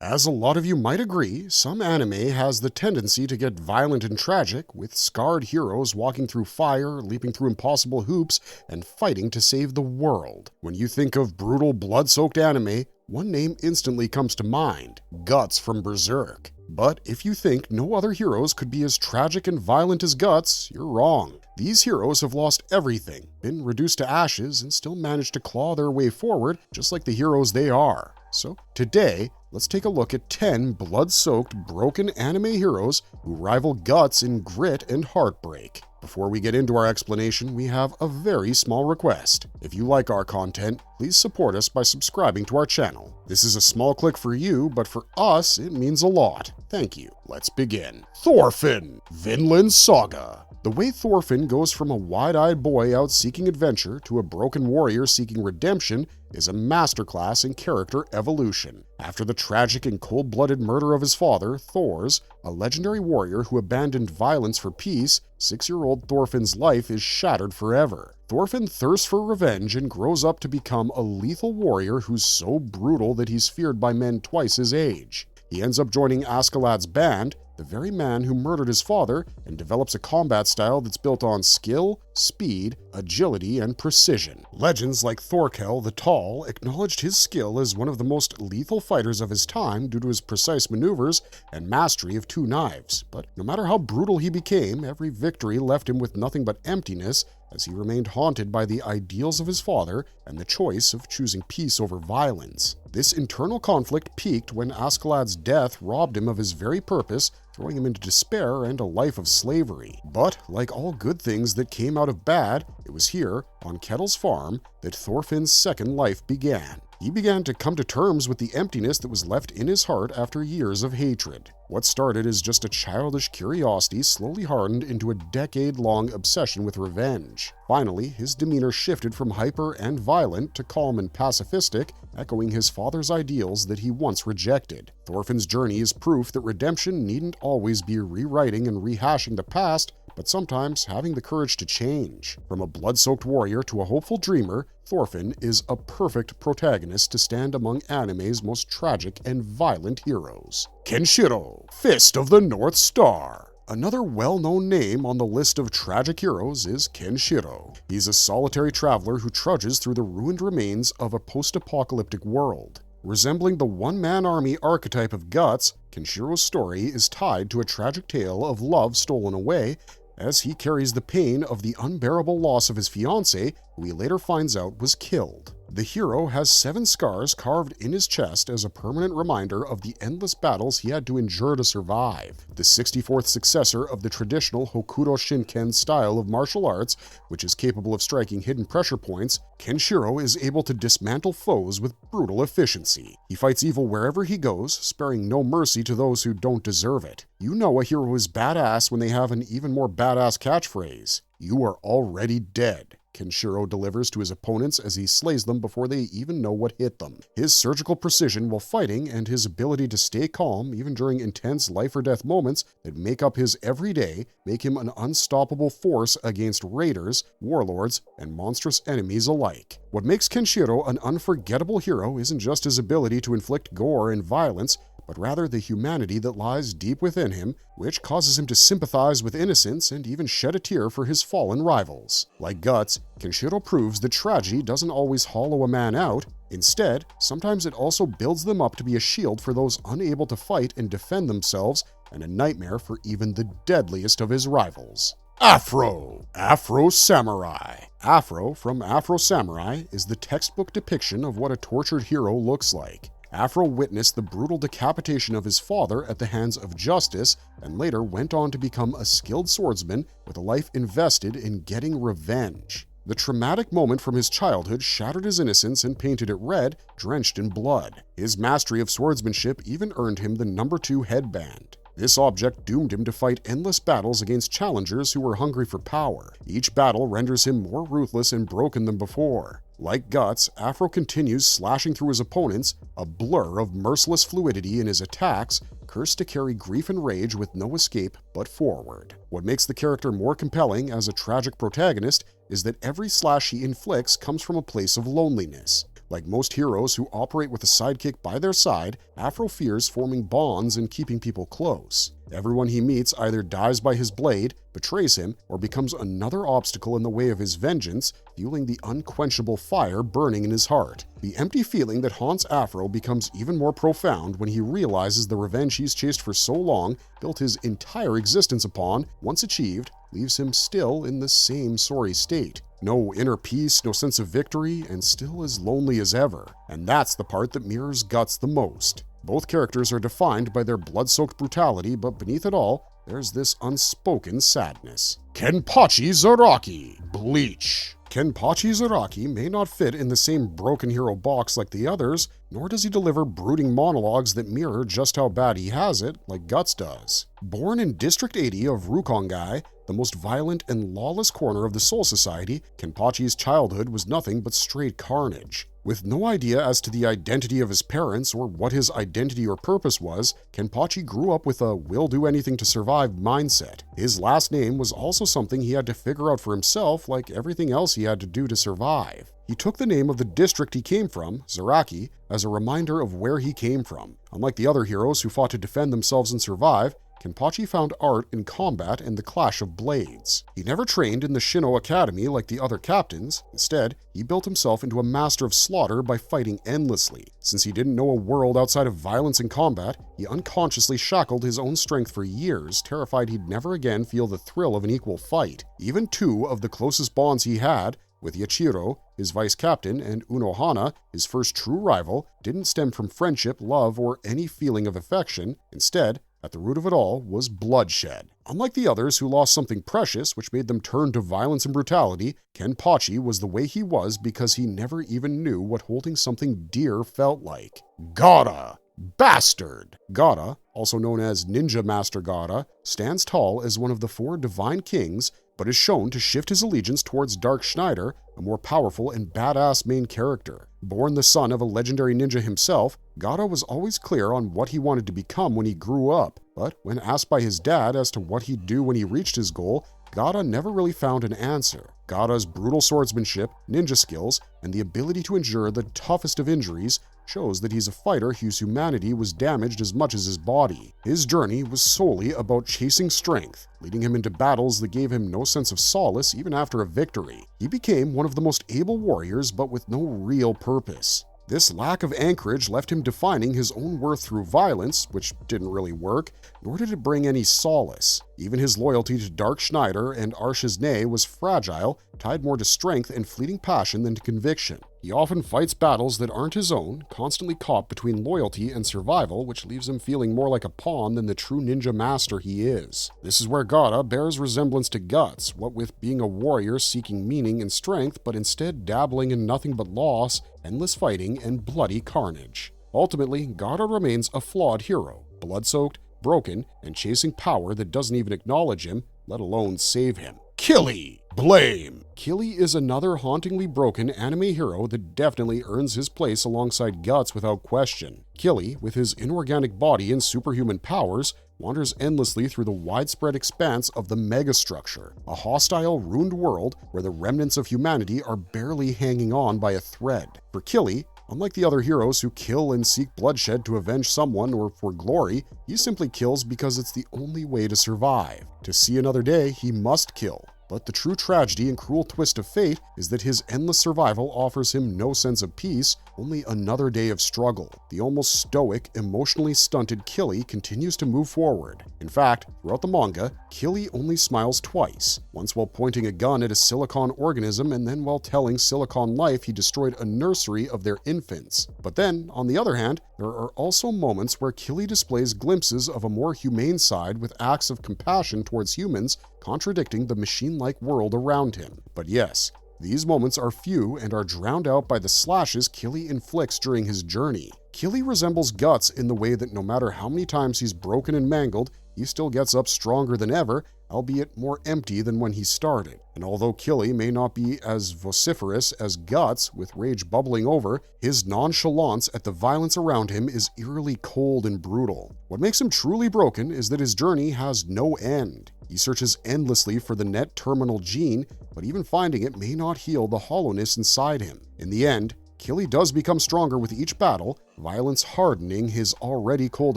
As a lot of you might agree, some anime has the tendency to get violent and tragic, with scarred heroes walking through fire, leaping through impossible hoops, and fighting to save the world. When you think of brutal, blood-soaked anime, one name instantly comes to mind: Guts from Berserk. But if you think no other heroes could be as tragic and violent as Guts, you're wrong. These heroes have lost everything, been reduced to ashes, and still managed to claw their way forward, just like the heroes they are. So today, let's take a look at 10 blood-soaked, broken anime heroes who rival Guts in grit and heartbreak. Before we get into our explanation, we have a very small request. If you like our content, please support us by subscribing to our channel. This is a small click for you, but for us, it means a lot. Thank you. Let's begin. Thorfinn, Vinland Saga. The way Thorfinn goes from a wide-eyed boy out seeking adventure to a broken warrior seeking redemption is a masterclass in character evolution. After the tragic and cold-blooded murder of his father, Thors, a legendary warrior who abandoned violence for peace, 6-year-old Thorfinn's life is shattered forever. Thorfinn thirsts for revenge and grows up to become a lethal warrior who's so brutal that he's feared by men twice his age. He ends up joining Askeladd's band, the very man who murdered his father, and develops a combat style that's built on skill, speed, agility, and precision. Legends like Thorkel the Tall acknowledged his skill as one of the most lethal fighters of his time due to his precise maneuvers and mastery of 2 knives. But no matter how brutal he became, every victory left him with nothing but emptiness, as he remained haunted by the ideals of his father and the choice of choosing peace over violence. This internal conflict peaked when Askeladd's death robbed him of his very purpose, throwing him into despair and a life of slavery. But, like all good things that came out of bad, it was here, on Kettle's farm, that Thorfinn's second life began. He began to come to terms with the emptiness that was left in his heart after years of hatred. What started as just a childish curiosity slowly hardened into a decade-long obsession with revenge. Finally, his demeanor shifted from hyper and violent to calm and pacifistic, echoing his father's ideals that he once rejected. Thorfinn's journey is proof that redemption needn't always be rewriting and rehashing the past, but sometimes having the courage to change. From a blood-soaked warrior to a hopeful dreamer, Thorfinn is a perfect protagonist to stand among anime's most tragic and violent heroes. Kenshiro, Fist of the North Star. Another well-known name on the list of tragic heroes is Kenshiro. He's a solitary traveler who trudges through the ruined remains of a post-apocalyptic world. Resembling the one-man army archetype of Guts, Kenshiro's story is tied to a tragic tale of love stolen away, as he carries the pain of the unbearable loss of his fiancée, who he later finds out was killed. The hero has 7 scars carved in his chest as a permanent reminder of the endless battles he had to endure to survive. The 64th successor of the traditional Hokuto Shinken style of martial arts, which is capable of striking hidden pressure points, Kenshiro is able to dismantle foes with brutal efficiency. He fights evil wherever he goes, sparing no mercy to those who don't deserve it. You know a hero is badass when they have an even more badass catchphrase: "You are already dead," Kenshiro delivers to his opponents as he slays them before they even know what hit them. His surgical precision while fighting and his ability to stay calm even during intense life-or-death moments that make up his everyday make him an unstoppable force against raiders, warlords, and monstrous enemies alike. What makes Kenshiro an unforgettable hero isn't just his ability to inflict gore and violence, but rather the humanity that lies deep within him, which causes him to sympathize with innocence and even shed a tear for his fallen rivals. Like Guts, Kenshiro proves that tragedy doesn't always hollow a man out. Instead, sometimes it also builds them up to be a shield for those unable to fight and defend themselves, and a nightmare for even the deadliest of his rivals. Afro, Afro Samurai. Afro from Afro Samurai is the textbook depiction of what a tortured hero looks like. Afro witnessed the brutal decapitation of his father at the hands of justice and later went on to become a skilled swordsman with a life invested in getting revenge. The traumatic moment from his childhood shattered his innocence and painted it red, drenched in blood. His mastery of swordsmanship even earned him the number 2 headband. This object doomed him to fight endless battles against challengers who were hungry for power. Each battle renders him more ruthless and broken than before. Like Guts, Afro continues slashing through his opponents, a blur of merciless fluidity in his attacks, cursed to carry grief and rage with no escape but forward. What makes the character more compelling as a tragic protagonist is that every slash he inflicts comes from a place of loneliness. Like most heroes who operate with a sidekick by their side, Afro fears forming bonds and keeping people close. Everyone he meets either dies by his blade, betrays him, or becomes another obstacle in the way of his vengeance, fueling the unquenchable fire burning in his heart. The empty feeling that haunts Afro becomes even more profound when he realizes the revenge he's chased for so long, built his entire existence upon, once achieved, leaves him still in the same sorry state. No inner peace, no sense of victory, and still as lonely as ever. And that's the part that mirrors Guts the most. Both characters are defined by their blood-soaked brutality, but beneath it all, there's this unspoken sadness. Kenpachi Zaraki, Bleach. Kenpachi Zaraki may not fit in the same broken hero box like the others, nor does he deliver brooding monologues that mirror just how bad he has it, like Guts does. Born in District 80 of Rukongai, the most violent and lawless corner of the Soul Society, Kenpachi's childhood was nothing but straight carnage. With no idea as to the identity of his parents or what his identity or purpose was, Kenpachi grew up with a will-do-anything-to-survive mindset. His last name was also something he had to figure out for himself, like everything else he had to do to survive. He took the name of the district he came from, Zaraki, as a reminder of where he came from. Unlike the other heroes who fought to defend themselves and survive, Kenpachi found art in combat and the clash of blades. He never trained in the Shino Academy like the other captains. Instead, he built himself into a master of slaughter by fighting endlessly. Since he didn't know a world outside of violence and combat, he unconsciously shackled his own strength for years, terrified he'd never again feel the thrill of an equal fight. Even two of the closest bonds he had, with Yachiro, his vice-captain, and Unohana, his first true rival, didn't stem from friendship, love, or any feeling of affection. Instead, at the root of it all was bloodshed. Unlike the others who lost something precious which made them turn to violence and brutality, Kenpachi was the way he was because he never even knew what holding something dear felt like. Gada! Bastard! Gada, also known as Ninja Master Gada, stands tall as one of the four divine kings, but is shown to shift his allegiance towards Dark Schneider, a more powerful and badass main character. Born the son of a legendary ninja himself, Gada was always clear on what he wanted to become when he grew up, but when asked by his dad as to what he'd do when he reached his goal, Gada never really found an answer. Gada's brutal swordsmanship, ninja skills, and the ability to endure the toughest of injuries shows that he's a fighter whose humanity was damaged as much as his body. His journey was solely about chasing strength, leading him into battles that gave him no sense of solace even after a victory. He became one of the most able warriors, but with no real purpose. This lack of anchorage left him defining his own worth through violence, which didn't really work, nor did it bring any solace. Even his loyalty to Dark Schneider and Arshesne was fragile, tied more to strength and fleeting passion than to conviction. He often fights battles that aren't his own, constantly caught between loyalty and survival, which leaves him feeling more like a pawn than the true ninja master he is. This is where Gada bears resemblance to Guts, what with being a warrior seeking meaning and strength, but instead dabbling in nothing but loss, endless fighting, and bloody carnage. Ultimately, Gada remains a flawed hero, blood-soaked, broken, and chasing power that doesn't even acknowledge him, let alone save him. Killy! Blame! Killy is another hauntingly broken anime hero that definitely earns his place alongside Guts without question. Killy, with his inorganic body and superhuman powers, wanders endlessly through the widespread expanse of the megastructure, a hostile, ruined world where the remnants of humanity are barely hanging on by a thread. For Killy, unlike the other heroes who kill and seek bloodshed to avenge someone or for glory, he simply kills because it's the only way to survive. To see another day, he must kill. But the true tragedy and cruel twist of fate is that his endless survival offers him no sense of peace, only another day of struggle. The almost stoic, emotionally stunted Killy continues to move forward. In fact, throughout the manga, Killy only smiles twice, once while pointing a gun at a silicon organism and then while telling Silicon Life he destroyed a nursery of their infants. But then, on the other hand, there are also moments where Killy displays glimpses of a more humane side with acts of compassion towards humans, contradicting the machine-like world around him. But yes, these moments are few and are drowned out by the slashes Killy inflicts during his journey. Killy resembles Guts in the way that no matter how many times he's broken and mangled, he still gets up stronger than ever, albeit more empty than when he started. And although Killy may not be as vociferous as Guts, with rage bubbling over, his nonchalance at the violence around him is eerily cold and brutal. What makes him truly broken is that his journey has no end. He searches endlessly for the net terminal gene, but even finding it may not heal the hollowness inside him. In the end, Killy does become stronger with each battle, violence hardening his already cold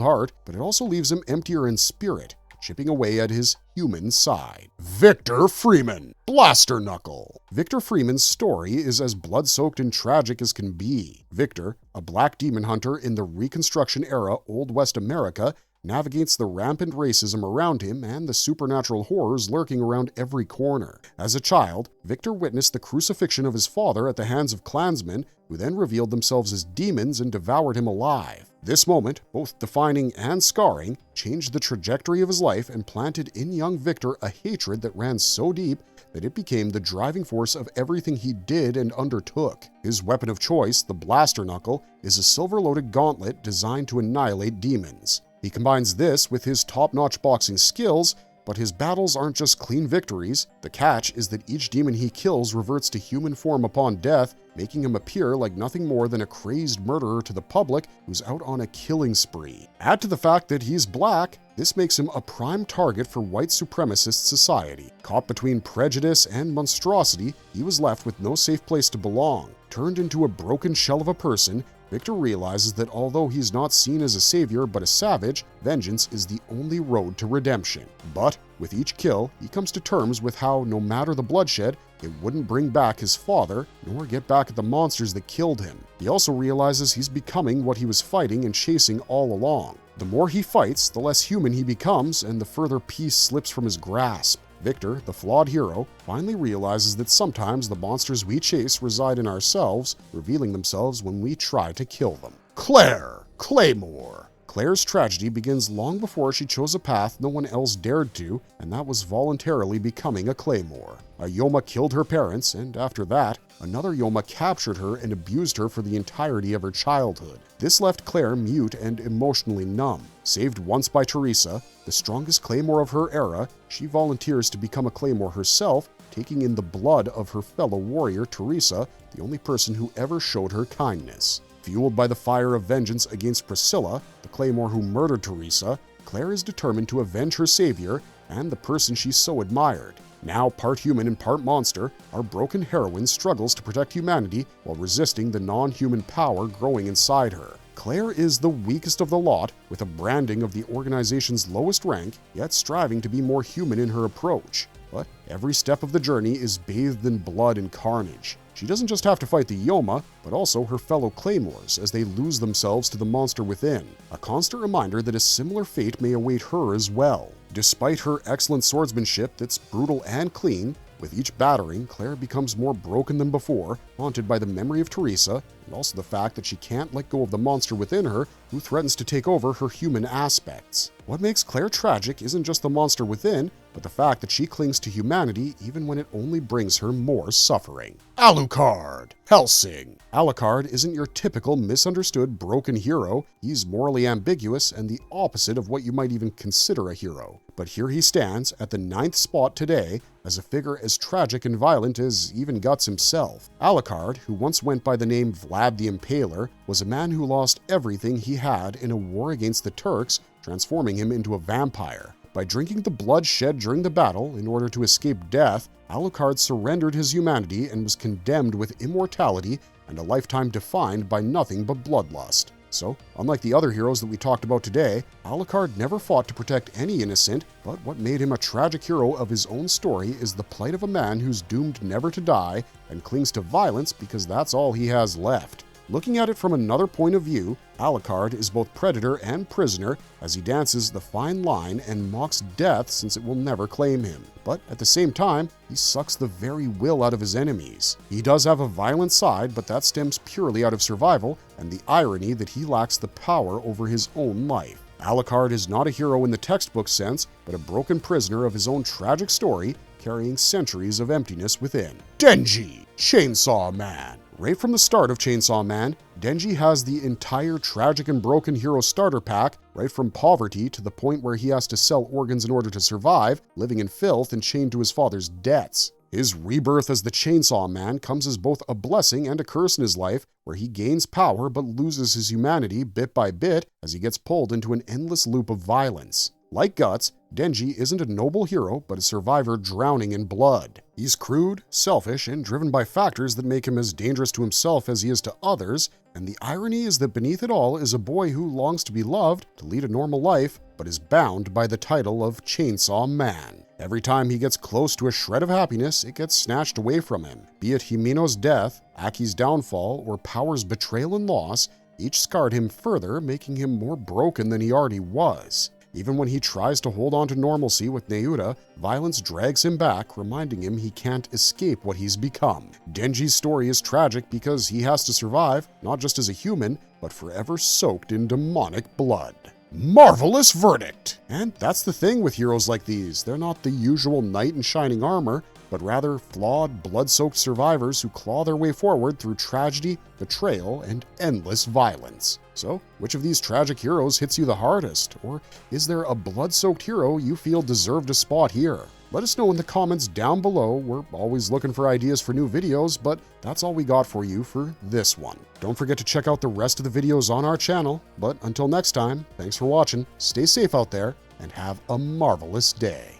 heart, but it also leaves him emptier in spirit, chipping away at his human side. Victor Freeman, Blaster Knuckle. Victor Freeman's story is as blood-soaked and tragic as can be. Victor, a black demon hunter in the Reconstruction era Old West America, navigates the rampant racism around him and the supernatural horrors lurking around every corner. As a child, Victor witnessed the crucifixion of his father at the hands of Klansmen, who then revealed themselves as demons and devoured him alive. This moment, both defining and scarring, changed the trajectory of his life and planted in young Victor a hatred that ran so deep that it became the driving force of everything he did and undertook. His weapon of choice, the Blaster Knuckle, is a silver-loaded gauntlet designed to annihilate demons. He combines this with his top-notch boxing skills, but his battles aren't just clean victories. The catch is that each demon he kills reverts to human form upon death, making him appear like nothing more than a crazed murderer to the public who's out on a killing spree. Add to the fact that he's black, this makes him a prime target for white supremacist society. Caught between prejudice and monstrosity, he was left with no safe place to belong. Turned into a broken shell of a person, Victor realizes that although he's not seen as a savior but a savage, vengeance is the only road to redemption. But with each kill, he comes to terms with how, no matter the bloodshed, it wouldn't bring back his father, nor get back at the monsters that killed him. He also realizes he's becoming what he was fighting and chasing all along. The more he fights, the less human he becomes, and the further peace slips from his grasp. Victor, the flawed hero, finally realizes that sometimes the monsters we chase reside in ourselves, revealing themselves when we try to kill them. Clare, Claymore. Clare's tragedy begins long before she chose a path no one else dared to, and that was voluntarily becoming a Claymore. A Yoma killed her parents, and after that, another Yoma captured her and abused her for the entirety of her childhood. This left Clare mute and emotionally numb. Saved once by Teresa, the strongest Claymore of her era, she volunteers to become a Claymore herself, taking in the blood of her fellow warrior, Teresa, the only person who ever showed her kindness. Fueled by the fire of vengeance against Priscilla, the Claymore who murdered Teresa, Clare is determined to avenge her savior and the person she so admired. Now part human and part monster, our broken heroine struggles to protect humanity while resisting the non-human power growing inside her. Clare is the weakest of the lot, with a branding of the organization's lowest rank, yet striving to be more human in her approach. But every step of the journey is bathed in blood and carnage. She doesn't just have to fight the Yoma, but also her fellow Claymores as they lose themselves to the monster within. A constant reminder that a similar fate may await her as well. Despite her excellent swordsmanship that's brutal and clean, with each battering, Clare becomes more broken than before, haunted by the memory of Teresa, and also the fact that she can't let go of the monster within her, who threatens to take over her human aspects. What makes Clare tragic isn't just the monster within, but the fact that she clings to humanity even when it only brings her more suffering. Alucard, Helsing. Alucard isn't your typical misunderstood broken hero. He's morally ambiguous and the opposite of what you might even consider a hero. But here he stands at the 9th spot today as a figure as tragic and violent as even Guts himself. Alucard, who once went by the name Vlad the Impaler, was a man who lost everything he had in a war against the Turks, transforming him into a vampire. By drinking the blood shed during the battle in order to escape death, Alucard surrendered his humanity and was condemned with immortality and a lifetime defined by nothing but bloodlust. So, unlike the other heroes that we talked about today, Alucard never fought to protect any innocent, but what made him a tragic hero of his own story is the plight of a man who's doomed never to die and clings to violence because that's all he has left. Looking at it from another point of view, Alucard is both predator and prisoner as he dances the fine line and mocks death since it will never claim him. But at the same time, he sucks the very will out of his enemies. He does have a violent side, but that stems purely out of survival and the irony that he lacks the power over his own life. Alucard is not a hero in the textbook sense, but a broken prisoner of his own tragic story, carrying centuries of emptiness within. Denji, Chainsaw Man. Right from the start of Chainsaw Man, Denji has the entire tragic and broken hero starter pack, right from poverty to the point where he has to sell organs in order to survive, living in filth and chained to his father's debts. His rebirth as the Chainsaw Man comes as both a blessing and a curse in his life, where he gains power but loses his humanity bit by bit as he gets pulled into an endless loop of violence. Like Guts, Denji isn't a noble hero, but a survivor drowning in blood. He's crude, selfish, and driven by factors that make him as dangerous to himself as he is to others, and the irony is that beneath it all is a boy who longs to be loved, to lead a normal life, but is bound by the title of Chainsaw Man. Every time he gets close to a shred of happiness, it gets snatched away from him. Be it Himeno's death, Aki's downfall, or Power's betrayal and loss, each scarred him further, making him more broken than he already was. Even when he tries to hold on to normalcy with Neuta, violence drags him back, reminding him he can't escape what he's become. Denji's story is tragic because he has to survive, not just as a human, but forever soaked in demonic blood. Marvelous verdict! And that's the thing with heroes like these. They're not the usual knight in shining armor, but rather flawed, blood-soaked survivors who claw their way forward through tragedy, betrayal, and endless violence. So, which of these tragic heroes hits you the hardest? Or is there a blood-soaked hero you feel deserved a spot here? Let us know in the comments down below. We're always looking for ideas for new videos, but that's all we got for you for this one. Don't forget to check out the rest of the videos on our channel. But until next time, thanks for watching, stay safe out there, and have a marvelous day.